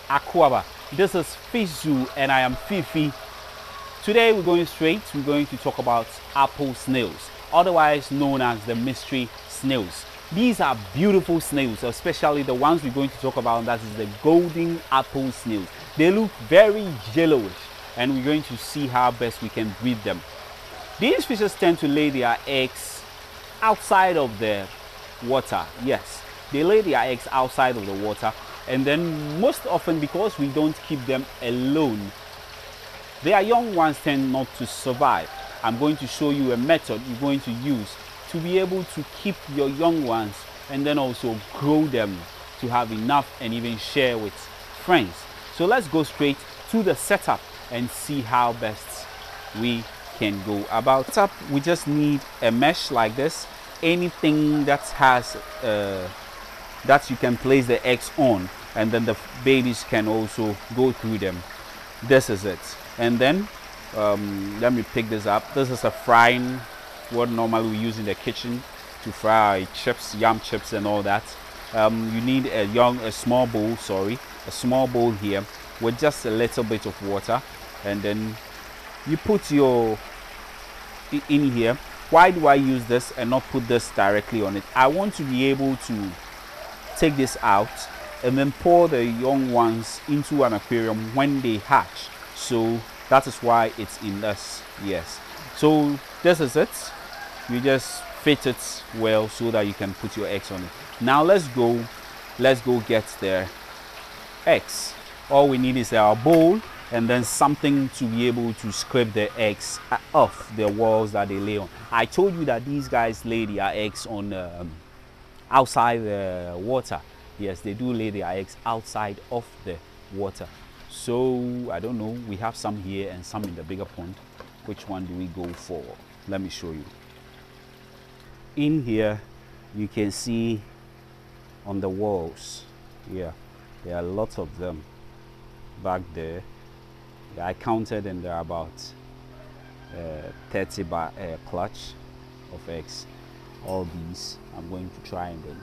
Aquaba. This is Fish Zoo and I am Fifi. Today we're going to talk about apple snails, otherwise known as the mystery snails. These are beautiful snails, especially the ones we're going to talk about, that is the golden apple snails. They look very yellowish and we're going to see how best we can breed them. These fishes tend to lay their eggs outside of the water. Yes, they lay their eggs outside of the water, and then most often, because we don't keep them alone, their young ones tend not to survive. I'm going to show you a method you're going to use to be able to keep your young ones and then also grow them to have enough and even share with friends. So let's go straight to the setup and see how best we can go about it. We just need a mesh like this, anything that has that you can place the eggs on, and then the babies can also go through them. This is it. And then let me pick this up. This is a frying, what normally we use in the kitchen to fry chips, yam chips and all that. You need a small bowl here with just a little bit of water, and then you put your in here. Why do I use this and not put this directly on it? I want to be able to take this out and then pour the young ones into an aquarium when they hatch. So that is why it's in this. Yes, so this is it. You just fit it well so that you can put your eggs on it. Now let's go get the eggs. All we need is our bowl and then something to be able to scrape the eggs off the walls that they lay on. I told you that these guys lay their eggs on outside the water. Yes, they do lay their eggs outside of the water. So I don't know, we have some here and some in the bigger pond. Which one do we go for? Let me show you. In here you can see on the walls, yeah, there are lots of them back there. I counted and there are about 30 clutch of eggs. All these I'm going to try and then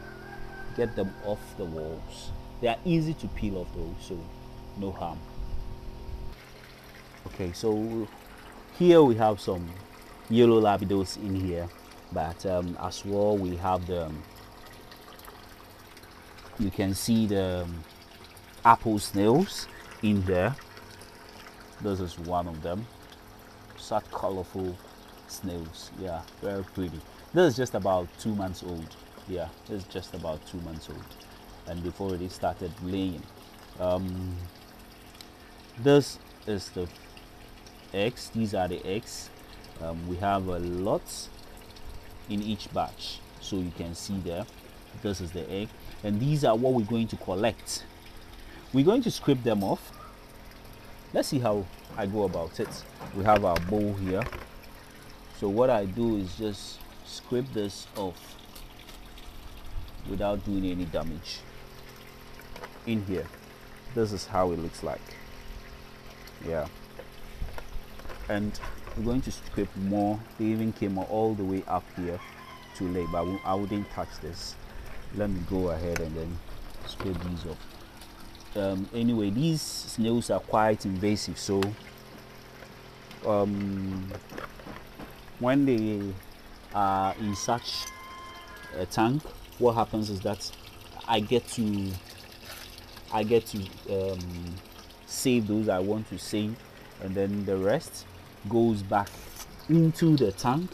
get them off the walls. They are easy to peel off though, so no harm. Okay, so here we have some yellow labidos in here, but as well we have the you can see the apple snails in there. This is one of them. Such colorful snails. Yeah, very pretty. This is just about 2 months old. Yeah, this is just about 2 months old, and they've already started laying. This is the eggs. These are the eggs. We have a lot in each batch, so you can see there. This is the egg, and these are what we're going to collect. We're going to scrape them off. Let's see how I go about it. We have our bowl here, so what I do is just scrape this off without doing any damage. In here, this is how it looks like. Yeah, and we're going to scrape more. They even came all the way up here to lay, but I wouldn't touch this. Let me go ahead and then scrape these off. Anyway, these snails are quite invasive, so when they are in such a tank, what happens is that I get to save those I want to save, and then the rest goes back into the tank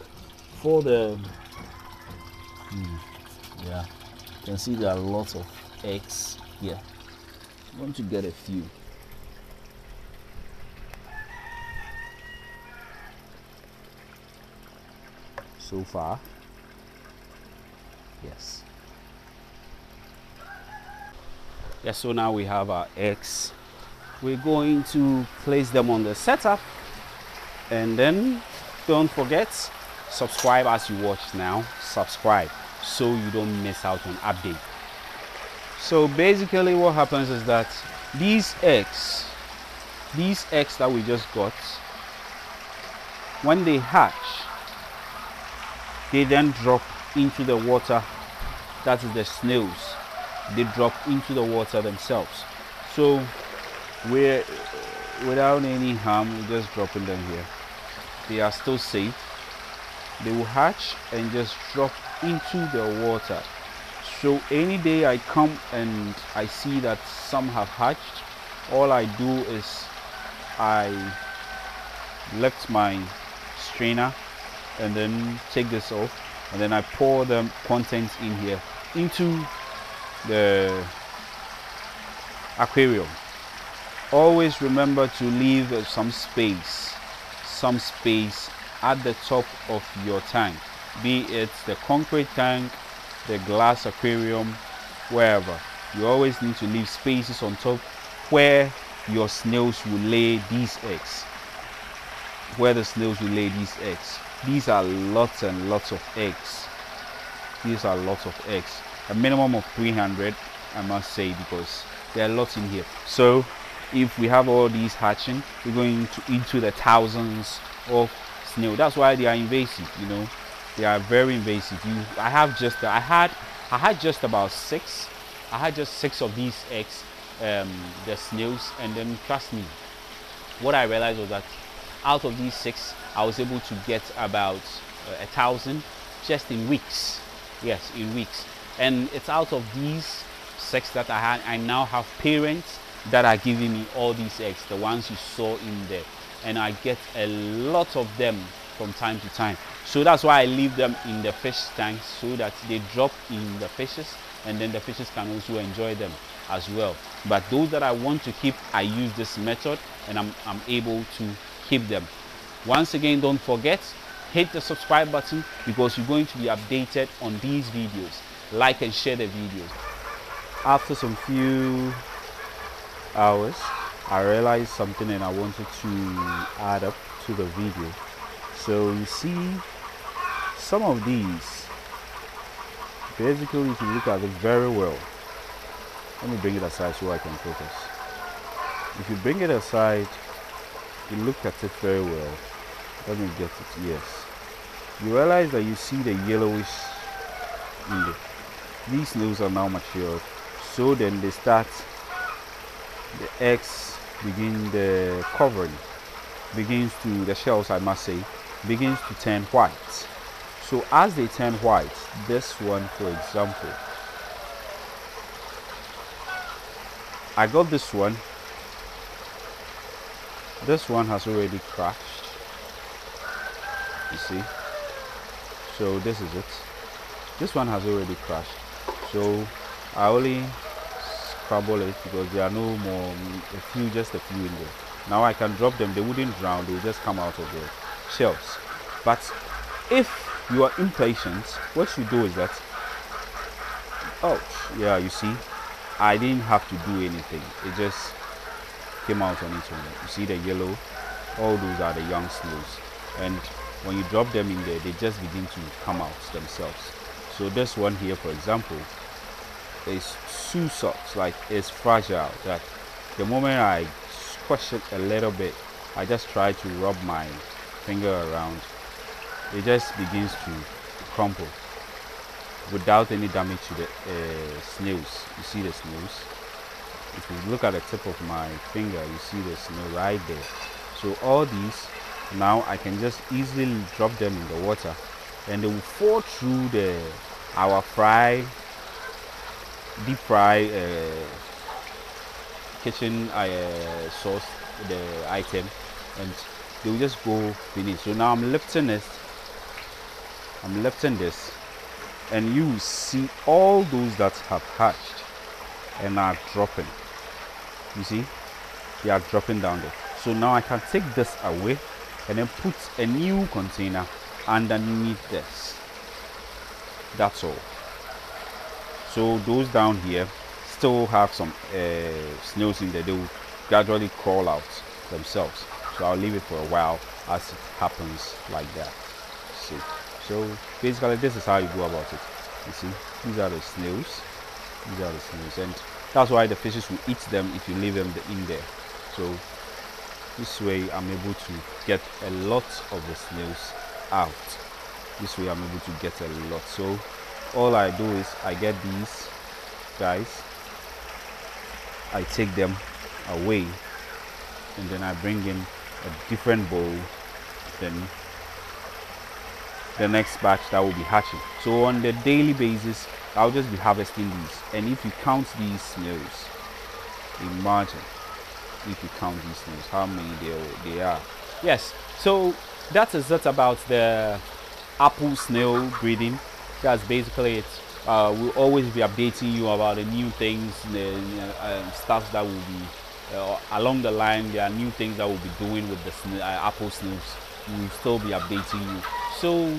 for the yeah, you can see there are lots of eggs here. I'm going to get a few. So far, yes. Yeah, so now we have our eggs. We're going to place them on the setup, and then don't forget, subscribe as you watch now. Subscribe so you don't miss out on update. So basically what happens is that these eggs that we just got, when they hatch, they then drop into the water. That is the snails. They drop into the water themselves. So We're without any harm, we're just dropping them here. They are still safe. They will hatch and just drop into the water. So any day I come and I see that some have hatched, all I do is I lift my strainer and then take this off, and then I pour the contents in here into the aquarium. Always remember to leave some space at the top of your tank, be it the concrete tank, the glass aquarium, wherever. You always need to leave spaces on top where your snails will lay these eggs. These are lots and lots of eggs. A minimum of 300, I must say, because there are lots in here. So if we have all these hatching, we're going into the thousands of snails. That's why they are invasive, you know. They are very invasive. I had just about 6. I had just 6 of these eggs, the snails, and then trust me, what I realized was that out of these 6, I was able to get about 1,000 just in weeks. Yes, in weeks. And it's out of these 6 that I now have parents that are giving me all these eggs, the ones you saw in there, and I get a lot of them from time to time. So that's why I leave them in the fish tanks, so that they drop in the fishes, and then the fishes can also enjoy them as well. But those that I want to keep, I use this method, and I'm able to keep them. Once again, don't forget, hit the subscribe button, because you're going to be updated on these videos. Like and share the videos. After some few hours, I realized something and I wanted to add up to the video. So you see, some of these, basically, if you look at it very well, let me bring it aside so I can focus. If you bring it aside, you look at it very well. Let me get it. Yes, you realize that you see the yellowish in there. These snails are now matured, so then they start, the eggs begin, the covering begins to, the shells I must say, begins to turn white. So as they turn white, this one for example, I got this one has already crashed, you see. So this is it. This one has already crashed, so I only scrabble it because there are no more, just a few in there. Now I can drop them, they wouldn't drown, they will just come out of the shells. But if you are impatient, what you do is that, oh yeah, you see, I didn't have to do anything, it just came out on its own. You see the yellow, all those are the young snails, and when you drop them in there, they just begin to come out themselves. So this one here, for example, is too soft, like it's fragile, that the moment I squash it a little bit, I just try to rub my finger around, it just begins to crumple without any damage to the snails. You see the snails? If you look at the tip of my finger, you see the snail right there. So all these, now I can just easily drop them in the water, and they will fall through our deep fry kitchen sauce, the item, and they will just go finish. So now I'm lifting this, and you will see all those that have hatched and are dropping. You see, they are dropping down there. So now I can take this away and then put a new container underneath this. That's all. So those down here still have some snails in there. They will gradually crawl out themselves. So I'll leave it for a while as it happens like that. See. So basically this is how you go about it. You see, these are the snails. And that's why the fishes will eat them if you leave them in there. So this way I'm able to get a lot of the snails out. So all I do is I get these guys, I take them away and then I bring in a different bowl, then the next batch that will be hatching. So on the daily basis, I'll just be harvesting these. And if you count these snails, imagine if you count these snails, how many they are. Yes, so that is it about the apple snail breeding. That's basically it. We'll always be updating you about the new things, the stuff that will be along the line. There are new things that we'll be doing with the apple snails. We'll still be updating you. So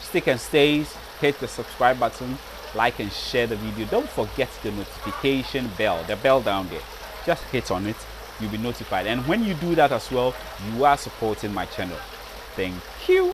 stick and stays, hit the subscribe button, like and share the video. Don't forget the notification bell, the bell down there. Just hit on it, you'll be notified. And when you do that as well, you are supporting my channel. Thank you.